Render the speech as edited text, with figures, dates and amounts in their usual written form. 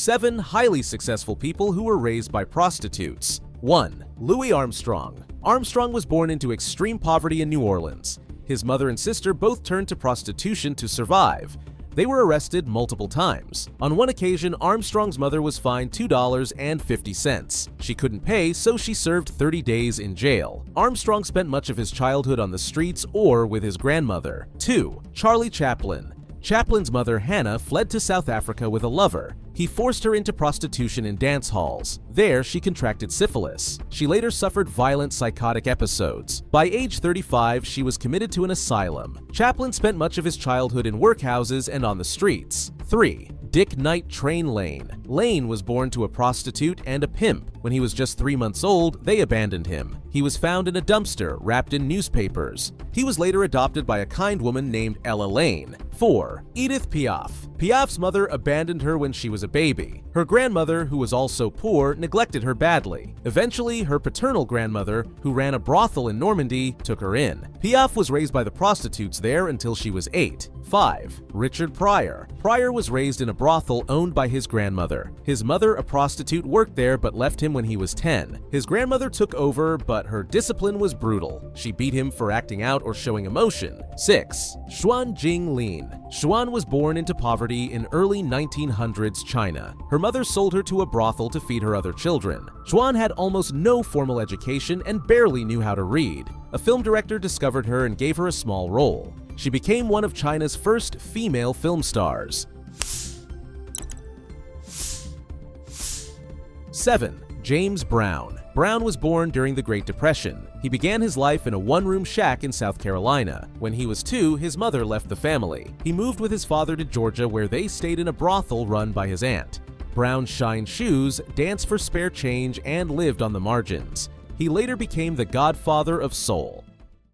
7 highly successful people who were raised by prostitutes. 1. Louis Armstrong. Armstrong was born into extreme poverty in New Orleans. His mother and sister both turned to prostitution to survive. They were arrested multiple times. On one occasion, Armstrong's mother was fined $2.50. She couldn't pay, so she served 30 days in jail. Armstrong spent much of his childhood on the streets or with his grandmother. 2. Charlie Chaplin. Chaplin's mother, Hannah, fled to South Africa with a lover. He forced her into prostitution in dance halls. There, she contracted syphilis. She later suffered violent psychotic episodes. By age 35, she was committed to an asylum. Chaplin spent much of his childhood in workhouses and on the streets. 3. Dick Knight Train Lane. Lane was born to a prostitute and a pimp. When he was just 3 months old, they abandoned him. He was found in a dumpster, wrapped in newspapers. He was later adopted by a kind woman named Ella Lane. 4. Edith Piaf. Piaf's mother abandoned her when she was a baby. Her grandmother, who was also poor, neglected her badly. Eventually, her paternal grandmother, who ran a brothel in Normandy, took her in. Piaf was raised by the prostitutes there until she was 8. 5. Richard Pryor. Pryor was raised in a brothel owned by his grandmother. His mother, a prostitute, worked there but left him when he was 10. His grandmother took over, but her discipline was brutal. She beat him for acting out or showing emotion. 6. Xuan Jinglin. Xuan was born into poverty in early 1900s China. Her mother sold her to a brothel to feed her other children. Xuan had almost no formal education and barely knew how to read. A film director discovered her and gave her a small role. She became one of China's first female film stars. 7. James Brown. Brown was born during the Great Depression. He began his life in a one-room shack in South Carolina. When he was 2, his mother left the family. He moved with his father to Georgia, where they stayed in a brothel run by his aunt. Brown shined shoes, danced for spare change, and lived on the margins. He later became the godfather of soul.